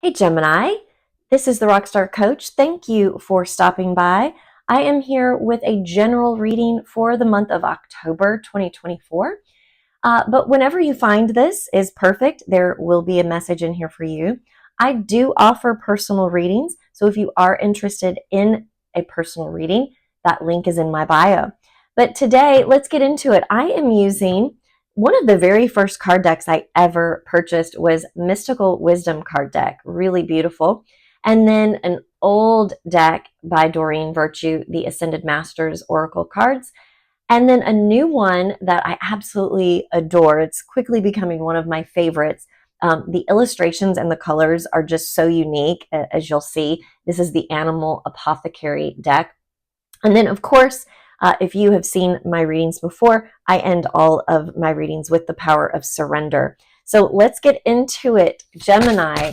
Hey Gemini, this is the Rockstar Coach. Thank you for stopping by. I am here with a general reading for the month of October 2024. But whenever you find this is perfect, there will be a message in here for you. I do offer personal readings, so if you are interested in a personal reading, that link is in my bio. But today, let's get into it. I am using one of the very first card decks I ever purchased was Mystical Wisdom card deck, really beautiful. And then an old deck by Doreen Virtue, the Ascended Masters Oracle cards. And then a new one that I absolutely adore. It's quickly becoming one of my favorites. The illustrations and the colors are just so unique, as you'll see. This is the Animal Apothecary deck. And then, of course, if you have seen my readings before, I end all of my readings with the power of surrender. So let's get into it. Gemini,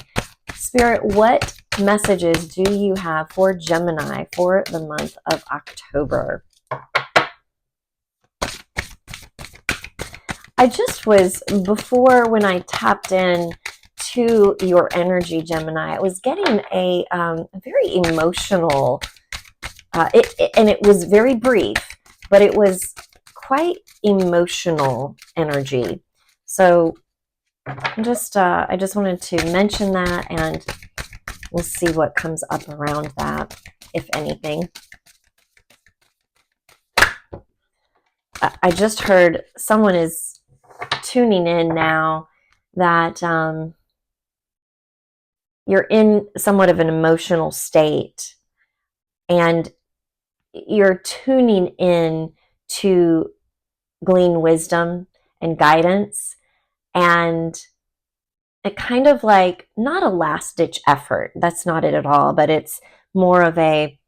Spirit, what messages do you have for Gemini for the month of October? I just was, before when I tapped in to your energy, Gemini, I was getting a very emotional, and it was very brief, but it was quite emotional energy. So I just wanted to mention that, and we'll see what comes up around that, if anything. I just heard someone is tuning in now that you're in somewhat of an emotional state and you're tuning in to glean wisdom and guidance, and it kind of like, not a last ditch effort, that's not it at all, but it's more of a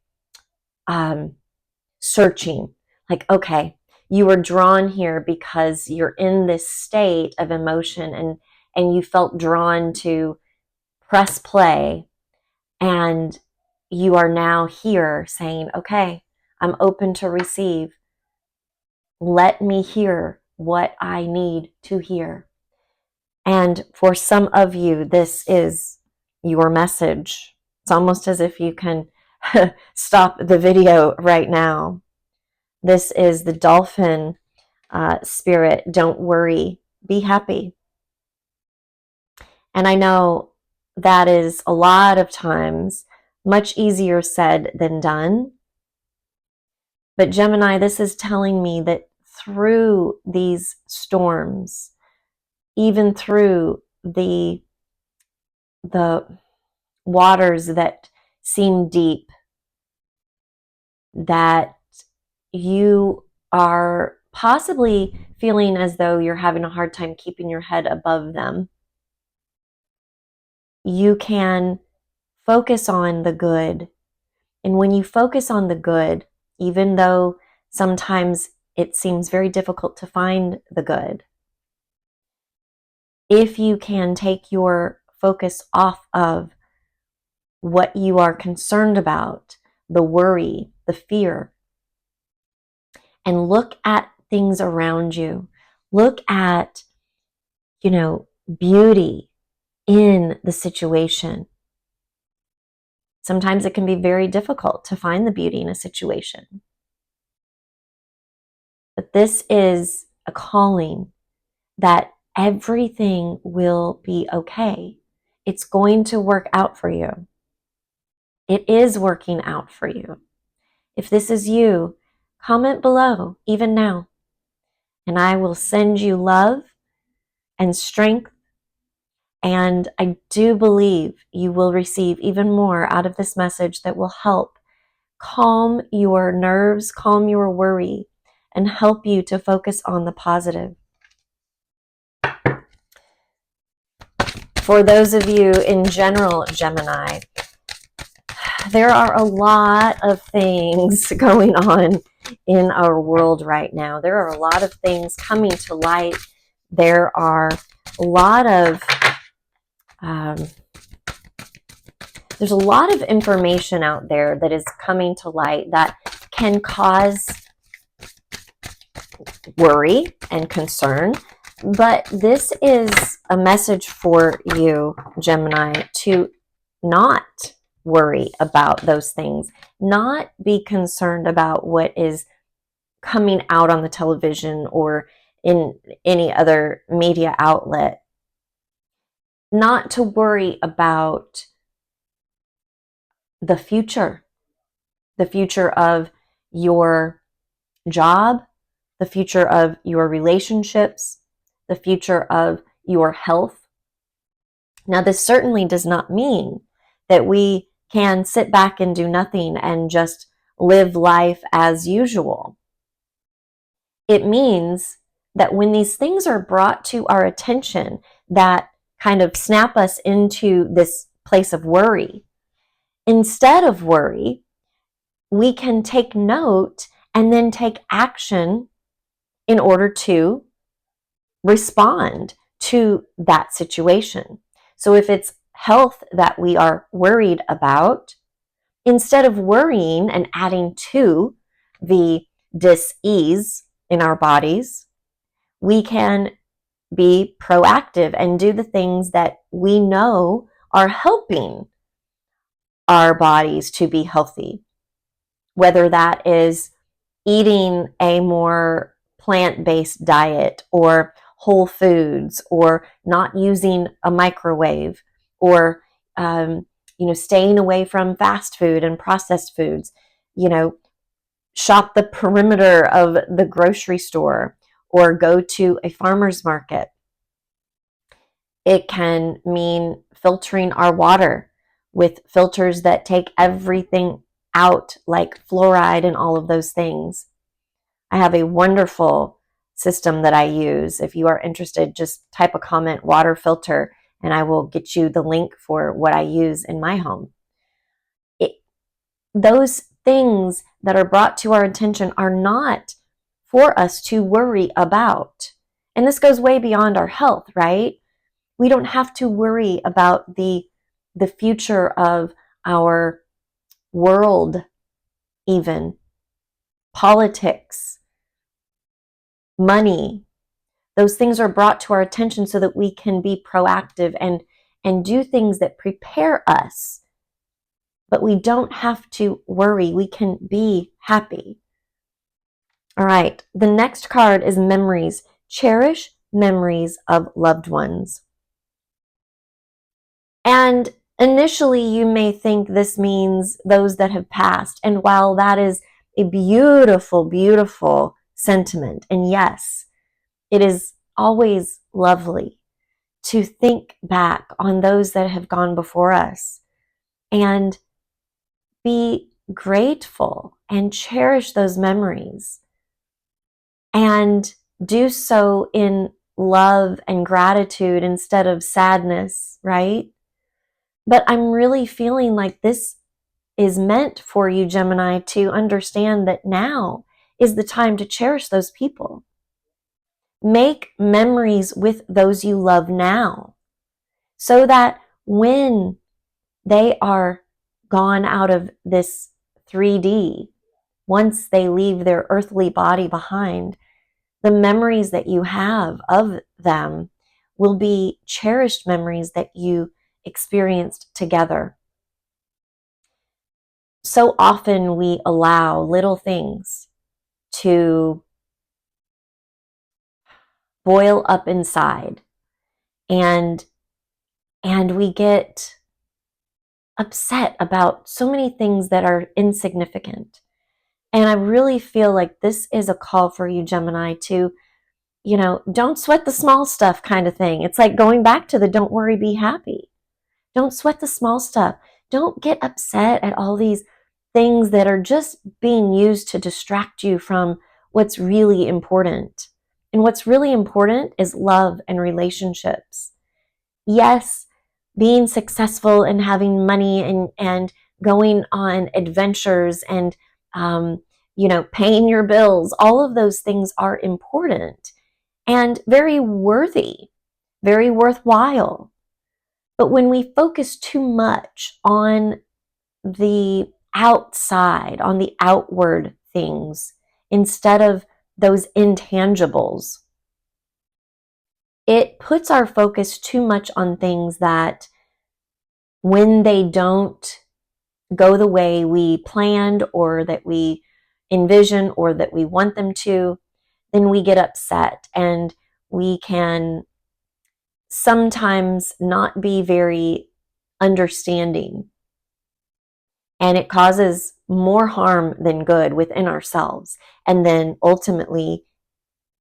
searching, like, okay, you were drawn here because you're in this state of emotion, and you felt drawn to press play, and you are now here saying, okay, I'm open to receive. Let me hear what I need to hear. And for some of you, this is your message. It's almost as if you can stop the video right now. This is the dolphin spirit. Don't worry, be happy. And I know that is a lot of times much easier said than done. But Gemini, this is telling me that through these storms, even through the waters that seem deep, that you are possibly feeling as though you're having a hard time keeping your head above them, you can focus on the good. And when you focus on the good, even though sometimes it seems very difficult to find the good, if you can take your focus off of what you are concerned about, the worry, the fear, and look at things around you, look at, beauty in the situation. Sometimes it can be very difficult to find the beauty in a situation. But this is a calling that everything will be okay. It's going to work out for you. It is working out for you. If this is you, comment below, even now, and I will send you love and strength. And I do believe you will receive even more out of this message that will help calm your nerves, calm your worry, and help you to focus on the positive. For those of you in general, Gemini, there are a lot of things going on in our world right now. There are a lot of things coming to light. There are a lot of there's a lot of information out there that is coming to light that can cause worry and concern. But this is a message for you, Gemini, to not worry about those things, not be concerned about what is coming out on the television or in any other media outlet, not to worry about the future of your job, the future of your relationships, the future of your health. Now, this certainly does not mean that we can sit back and do nothing and just live life as usual. It means that when these things are brought to our attention that kind of snap us into this place of worry, instead of worry, we can take note and then take action in order to respond to that situation. So if it's health that we are worried about, instead of worrying and adding to the dis-ease in our bodies, we can be proactive and do the things that we know are helping our bodies to be healthy, whether that is eating a more plant-based diet or whole foods or not using a microwave or staying away from fast food and processed foods, shop the perimeter of the grocery store or go to a farmer's market. It can mean filtering our water with filters that take everything out, like fluoride and all of those things. I have a wonderful system that I use. If you are interested, just type a comment, water filter, and I will get you the link for what I use in my home. Those things that are brought to our attention are not for us to worry about. And this goes way beyond our health, right? We don't have to worry about the future of our world, even politics, money. Those things are brought to our attention so that we can be proactive and do things that prepare us. But we don't have to worry. We can be happy. All right. The next card is memories. Cherish memories of loved ones. And initially, you may think this means those that have passed. And while that is a beautiful, beautiful sentiment, and yes, it is always lovely to think back on those that have gone before us and be grateful and cherish those memories and do so in love and gratitude instead of sadness, right? But I'm really feeling like this is meant for you, Gemini, to understand that now is the time to cherish those people. Make memories with those you love now so that when they are gone out of this 3D, once they leave their earthly body behind, the memories that you have of them will be cherished memories that you experienced together. So often we allow little things to boil up inside and we get upset about so many things that are insignificant. And I really feel like this is a call for you, Gemini, to, don't sweat the small stuff kind of thing. It's like going back to the don't worry, be happy. Don't sweat the small stuff. Don't get upset at all these things that are just being used to distract you from what's really important. And what's really important is love and relationships. Yes, being successful and having money and going on adventures and, paying your bills, all of those things are important and very worthy, very worthwhile. But when we focus too much on the outside, on the outward things, instead of those intangibles, it puts our focus too much on things that when they don't go the way we planned or that we envision or that we want them to, then we get upset and we can sometimes not be very understanding. And it causes more harm than good within ourselves and then ultimately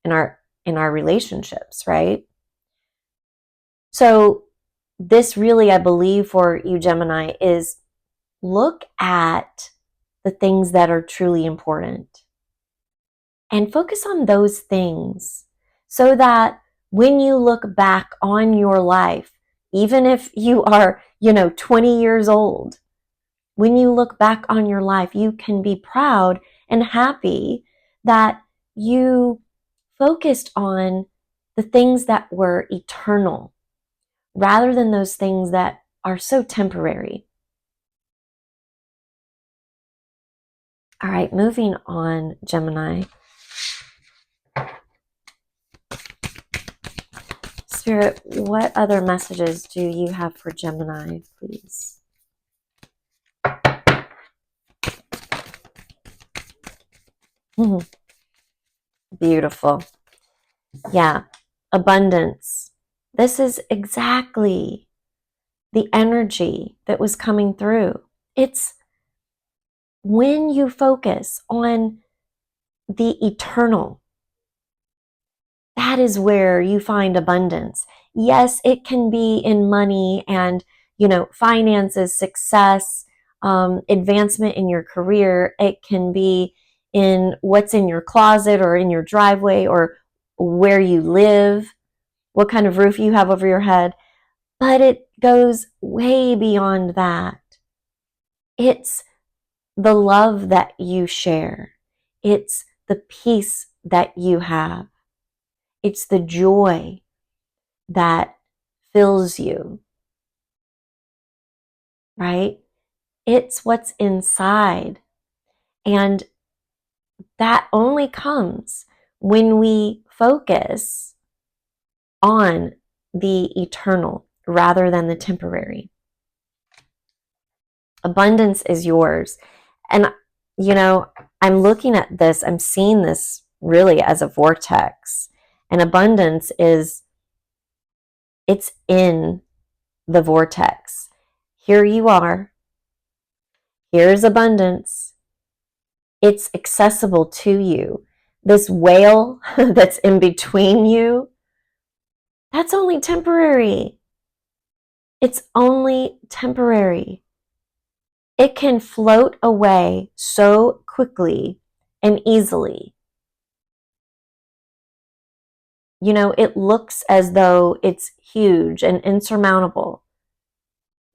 in our relationships, right? So this really, I believe, for you, Gemini, is look at the things that are truly important and focus on those things so that when you look back on your life, even if you are, 20 years old, when you look back on your life, you can be proud and happy that you focused on the things that were eternal rather than those things that are so temporary. All right, moving on, Gemini. Spirit, what other messages do you have for Gemini, please? Beautiful. Yeah, abundance. This is exactly the energy that was coming through. It's when you focus on the eternal, that is where you find abundance. Yes, it can be in money and, finances, success, advancement in your career. It can be in what's in your closet or in your driveway or where you live, what kind of roof you have over your head. But it goes way beyond that. It's the love that you share. It's the peace that you have. It's the joy that fills you, right? It's what's inside. And that only comes when we focus on the eternal rather than the temporary. Abundance is yours. And, I'm looking at this, I'm seeing this really as a vortex. And abundance it's in the vortex. Here you are. Here's abundance. It's accessible to you. This whale that's in between you, that's only temporary. It's only temporary. It can float away so quickly and easily. It looks as though it's huge and insurmountable,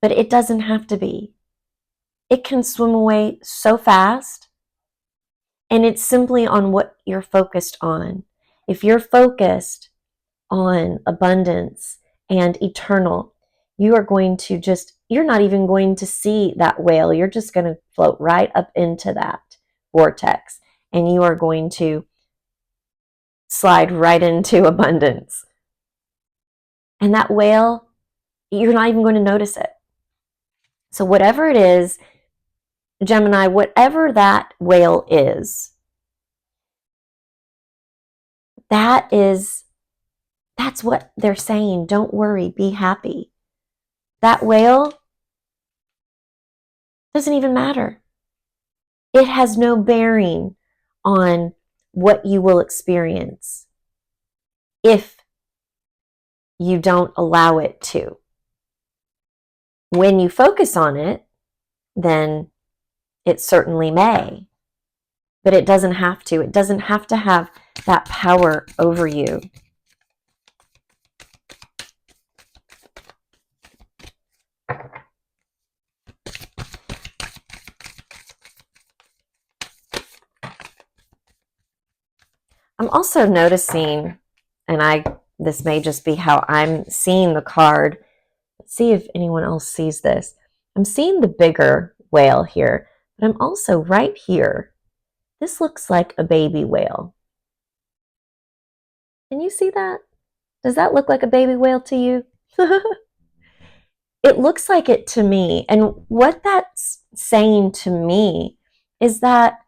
but it doesn't have to be. It can swim away so fast, and it's simply on what you're focused on. If you're focused on abundance and eternal, you are going to you're not even going to see that whale. You're just going to float right up into that vortex, and you are going to slide right into abundance. And that whale, you're not even going to notice it. So whatever it is, Gemini, whatever that whale is, that's what they're saying. Don't worry, be happy. That whale doesn't even matter. It has no bearing on what you will experience if you don't allow it to. When you focus on it, then it certainly may, but it doesn't have to. It doesn't have to have that power over you. I'm also noticing, and this may just be how I'm seeing the card. Let's see if anyone else sees this. I'm seeing the bigger whale here, but I'm also right here. This looks like a baby whale. Can you see that? Does that look like a baby whale to you? It looks like it to me. And what that's saying to me is that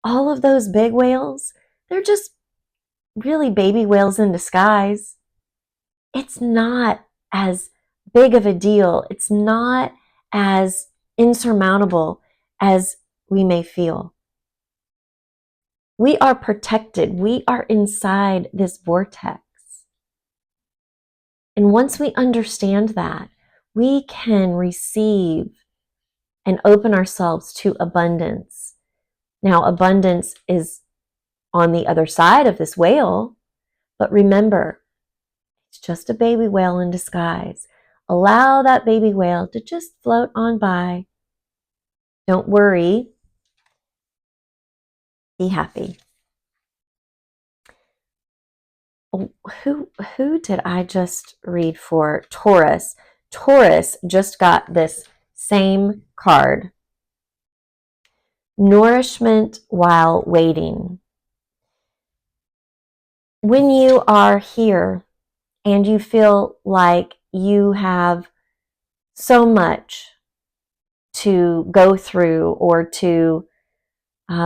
all of those big whales, they're just really baby whales in disguise. It's not as big of a deal. It's not as insurmountable as we may feel. We are protected. We are inside this vortex. And once we understand that, we can receive and open ourselves to abundance. Now, abundance is on the other side of this whale, but remember, it's just a baby whale in disguise. Allow that baby whale to just float on by. Don't worry. Be happy. Who did I just read for? Taurus. Taurus just got this same card. Nourishment while waiting. When you are here and you feel like you have so much to go through or to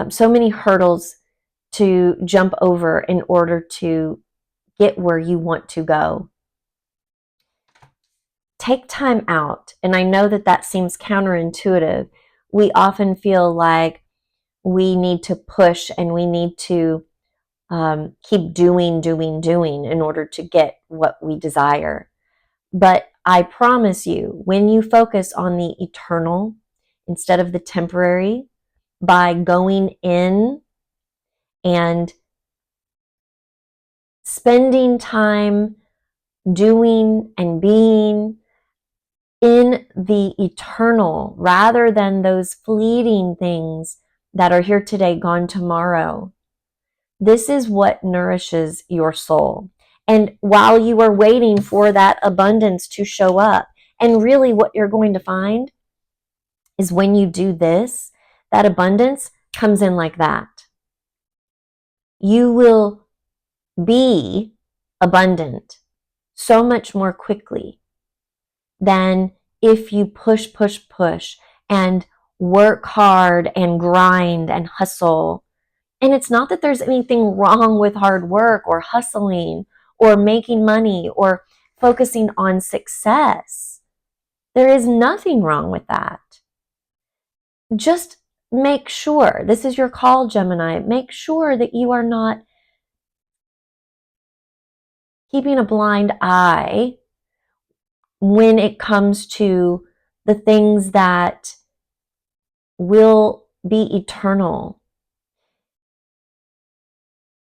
so many hurdles to jump over in order to get where you want to go, take time out. And I know that that seems counterintuitive. We often feel like we need to push and we need to keep doing in order to get what we desire. But I promise you, when you focus on the eternal instead of the temporary, by going in and spending time doing and being in the eternal rather than those fleeting things that are here today, gone tomorrow. This is what nourishes your soul. And while you are waiting for that abundance to show up, and really what you're going to find is when you do this, that abundance comes in like that. You will be abundant so much more quickly than if you push and work hard and grind and hustle. And it's not that there's anything wrong with hard work or hustling or making money or focusing on success. There is nothing wrong with that. Just make sure, this is your call, Gemini, make sure that you are not keeping a blind eye when it comes to the things that will be eternal.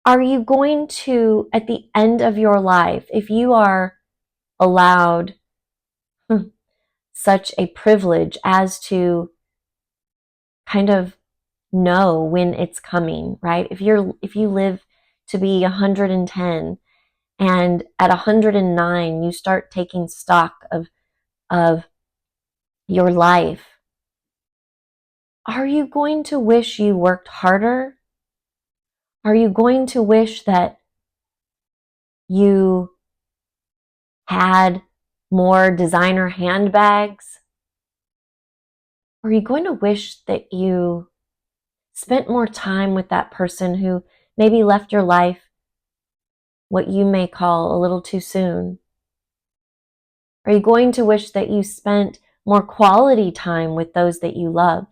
Are you going to, at the end of your life, if you are allowed such a privilege as to kind of know when it's coming, right? If you live to be 110 and at 109 you start taking stock of your life, are you going to wish you worked harder? Are you going to wish that you had more designer handbags? Are you going to wish that you spent more time with that person who maybe left your life what you may call a little too soon? Are you going to wish that you spent more quality time with those that you loved?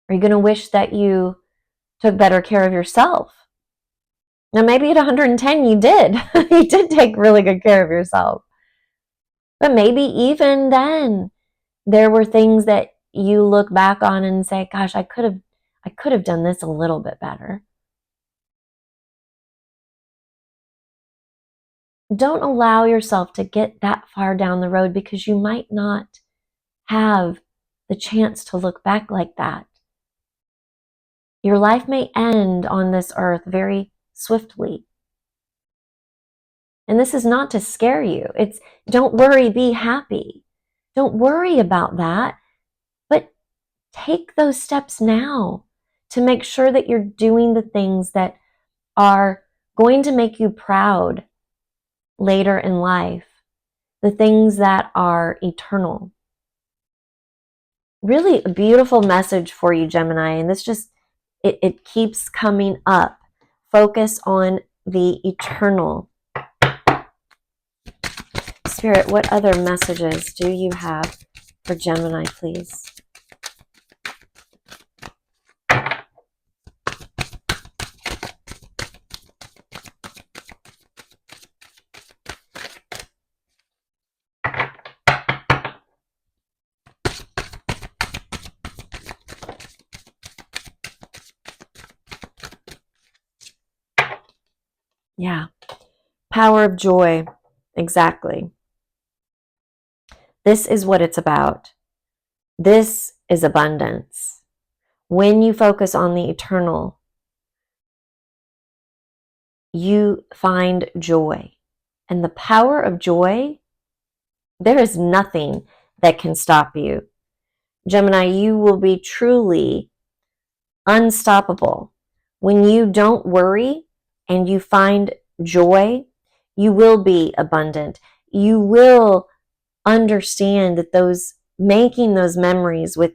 Are you going to wish that you took better care of yourself? Now, maybe at 110 you did. You did take really good care of yourself. But maybe even then, there were things that you look back on and say, gosh, I could have done this a little bit better. Don't allow yourself to get that far down the road because you might not have the chance to look back like that. Your life may end on this earth very swiftly. And this is not to scare you. It's don't worry, be happy. Don't worry about that, but take those steps now to make sure that you're doing the things that are going to make you proud later in life. the things that are eternal. Really a beautiful message for you, Gemini, and this just, it keeps coming up. Focus on the eternal. Spirit, what other messages do you have for Gemini, please? Yeah. Power of joy. Exactly. This is what it's about. This is abundance. When you focus on the eternal, you find joy. And the power of joy, there is nothing that can stop you. Gemini, you will be truly unstoppable. When you don't worry and you find joy, you will be abundant. You will understand that making those memories with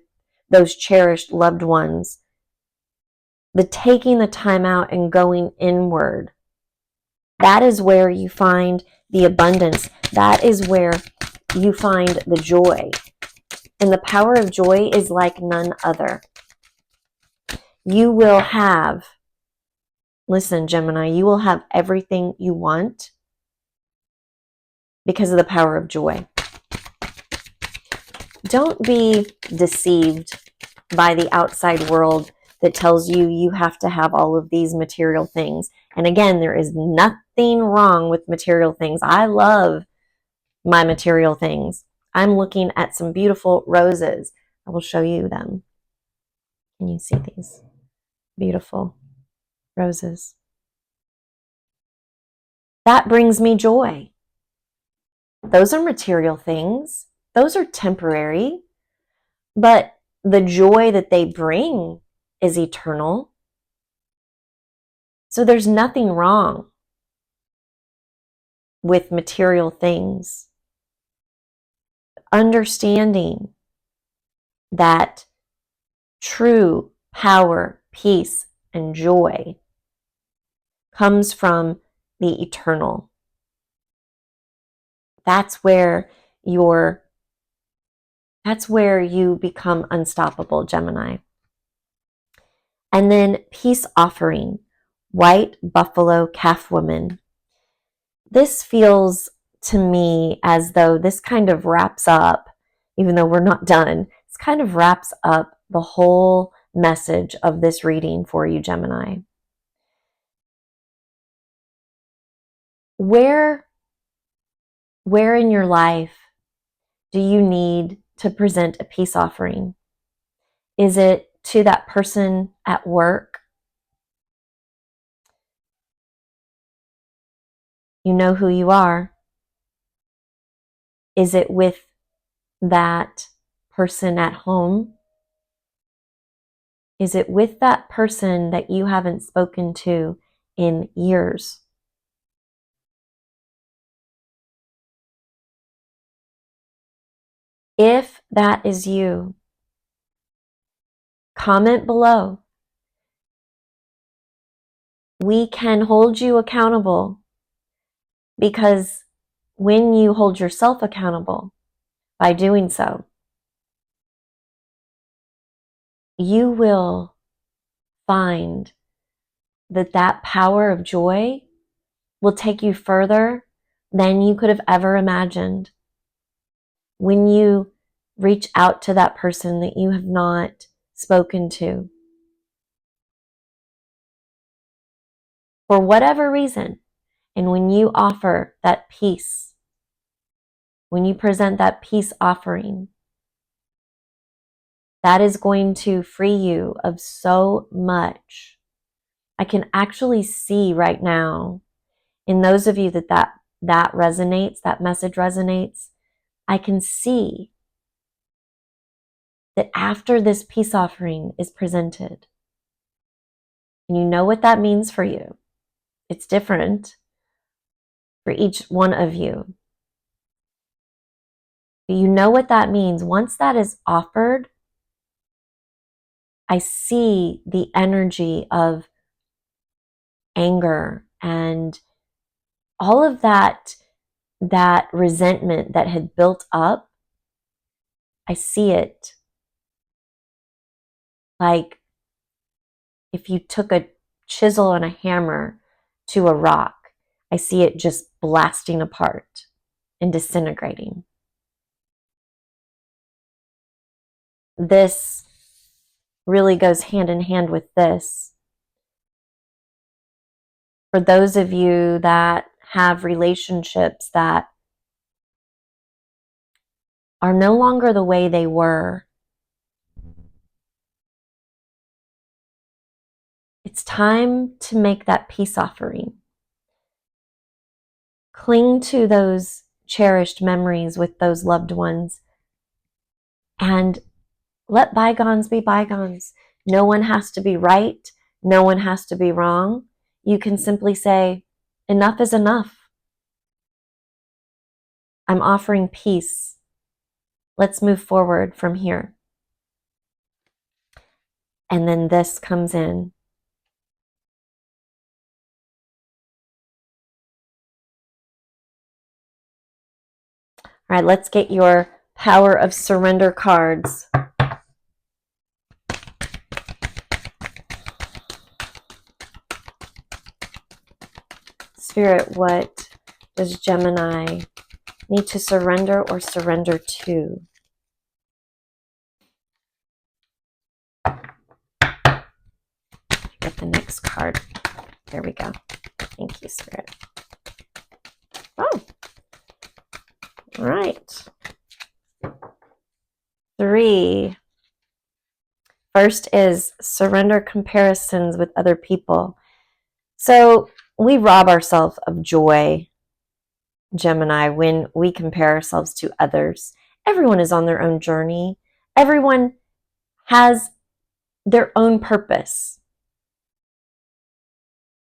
those cherished loved ones, the taking the time out and going inward, that is where you find the abundance. That is where you find the joy. And the power of joy is like none other. You will have, listen, Gemini, you will have everything you want because of the power of joy. Don't be deceived by the outside world that tells you you have to have all of these material things. And again, there is nothing wrong with material things. I love my material things. I'm looking at some beautiful roses. I will show you them. Can you see these beautiful roses? That brings me joy. Those are material things. Those are temporary. But the joy that they bring is eternal. So there's nothing wrong with material things. Understanding that true power, peace, and joy comes from the eternal. That's where you become unstoppable, Gemini. And then peace offering, white buffalo calf woman. This feels to me as though this kind of wraps up, even though we're not done, this kind of wraps up the whole message of this reading for you, Gemini. Where in your life do you need to present a peace offering? Is it to that person at work? You know who you are. Is it with that person at home? Is it with that person that you haven't spoken to in years? If that is you, comment below. We can hold you accountable because when you hold yourself accountable by doing so, you will find that power of joy will take you further than you could have ever imagined. When you reach out to that person that you have not spoken to, for whatever reason, and when you offer that peace, when you present that peace offering, that is going to free you of so much. I can actually see right now, in those of you that resonates, that message resonates, I can see that after this peace offering is presented, and you know what that means for you, it's different for each one of you. You know what that means. Once that is offered, I see the energy of anger and all of that resentment that had built up. I see it like if you took a chisel and a hammer to a rock. I see it just blasting apart and disintegrating. This really goes hand in hand with this. For those of you that have relationships that are no longer the way they were, it's time to make that peace offering. Cling to those cherished memories with those loved ones and let bygones be bygones. No one has to be right. No one has to be wrong. You can simply say, enough is enough. I'm offering peace. Let's move forward from here. And then this comes in. All right, let's get your power of surrender cards. Spirit, what does Gemini need to surrender or surrender to? Get the next card. There we go. Thank you, Spirit. Oh, all right. 3. First is surrender comparisons with other people. So we rob ourselves of joy, Gemini, when we compare ourselves to others. Everyone is on their own journey. Everyone has their own purpose.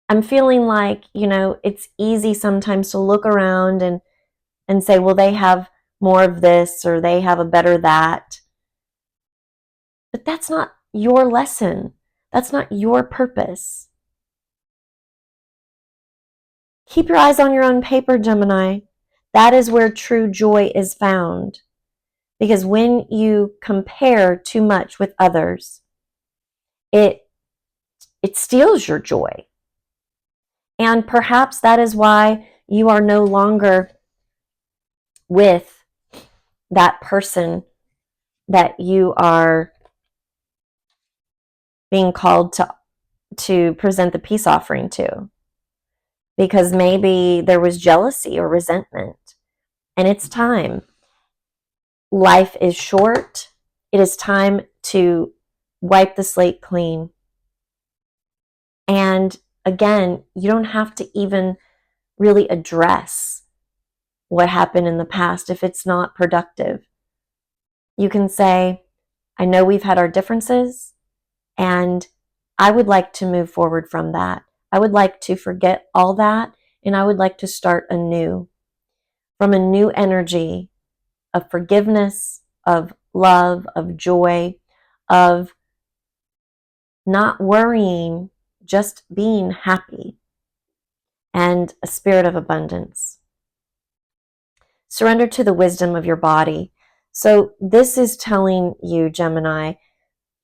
I'm feeling like, it's easy sometimes to look around and say, well, they have more of this or they have a better that. But that's not your lesson. That's not your purpose. Keep your eyes on your own paper, Gemini. That is where true joy is found. Because when you compare too much with others, it steals your joy. And perhaps that is why you are no longer with that person that you are being called to present the peace offering to. Because maybe there was jealousy or resentment. And it's time. Life is short. It is time to wipe the slate clean. And again, you don't have to even really address what happened in the past if it's not productive. You can say, I know we've had our differences, and I would like to move forward from that. I would like to forget all that, and I would like to start anew, from a new energy of forgiveness, of love, of joy, of not worrying, just being happy, and a spirit of abundance. Surrender to the wisdom of your body. So this is telling you, Gemini,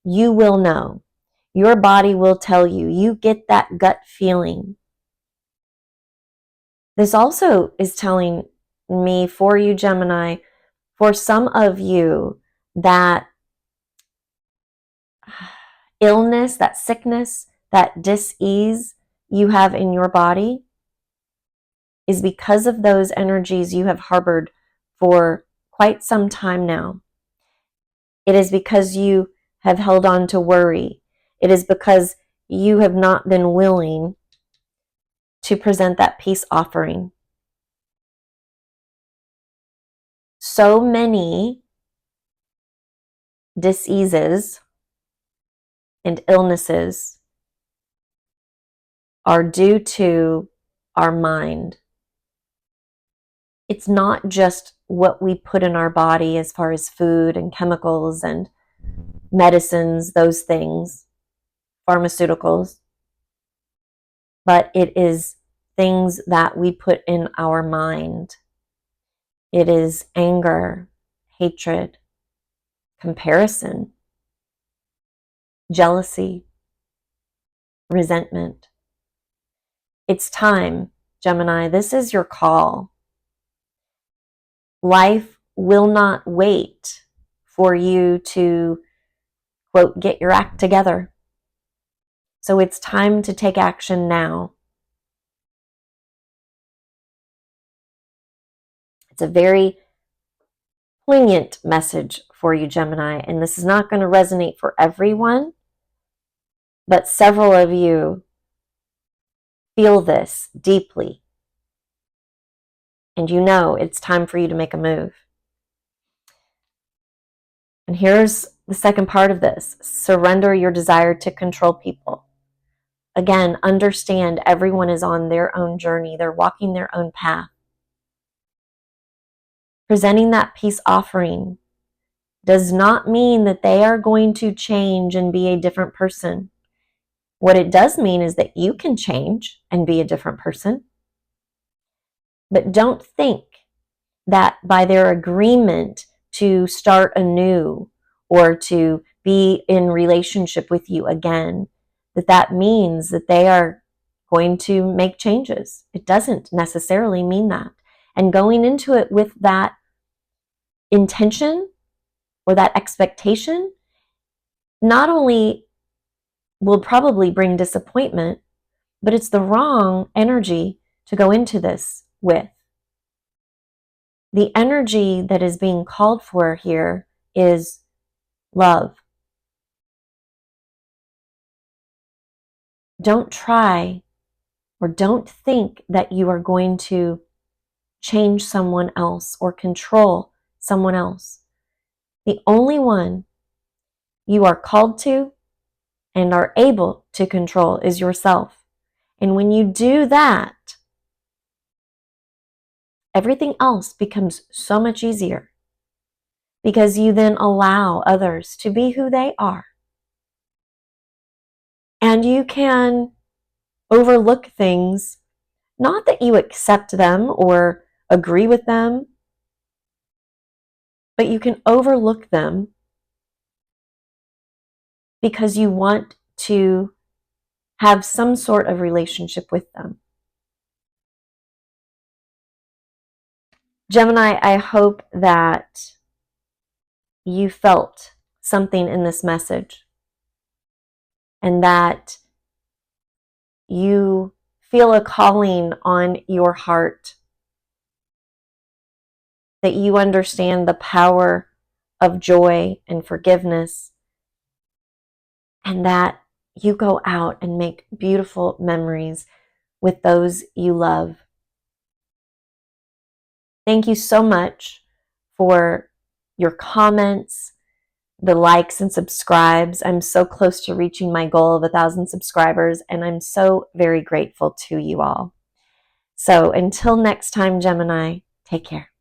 you will know. Your body will tell you. You get that gut feeling. This also is telling me for you, Gemini, for some of you, that illness, that sickness, that dis-ease you have in your body is because of those energies you have harbored for quite some time now. It is because you have held on to worry. It is because you have not been willing to present that peace offering. So many diseases and illnesses are due to our mind. It's not just what we put in our body as far as food and chemicals and medicines, those things, pharmaceuticals, but it is things that we put in our mind. It is anger, hatred, comparison, jealousy, resentment. It's time, Gemini. This is your call. Life will not wait for you to, quote, get your act together. So it's time to take action now. It's a very poignant message for you, Gemini, and this is not going to resonate for everyone, but several of you feel this deeply, and you know it's time for you to make a move. And here's the second part of this: surrender your desire to control people. Again, understand everyone is on their own journey. They're walking their own path. Presenting that peace offering does not mean that they are going to change and be a different person. What it does mean is that you can change and be a different person. But don't think that by their agreement to start anew or to be in relationship with you again, that means that they are going to make changes. It doesn't necessarily mean that. And going into it with that intention or that expectation not only will probably bring disappointment, but it's the wrong energy to go into this with. The energy that is being called for here is love. Don't try or don't think that you are going to change someone else or control someone else. The only one you are called to and are able to control is yourself. And when you do that, everything else becomes so much easier because you then allow others to be who they are. And you can overlook things, not that you accept them or agree with them, but you can overlook them because you want to have some sort of relationship with them. Gemini, I hope that you felt something in this message and that you feel a calling on your heart, that you understand the power of joy and forgiveness, and that you go out and make beautiful memories with those you love. Thank you so much for your comments, the likes and subscribes. I'm so close to reaching my goal of 1,000 subscribers, and I'm so very grateful to you all. So until next time, Gemini, take care.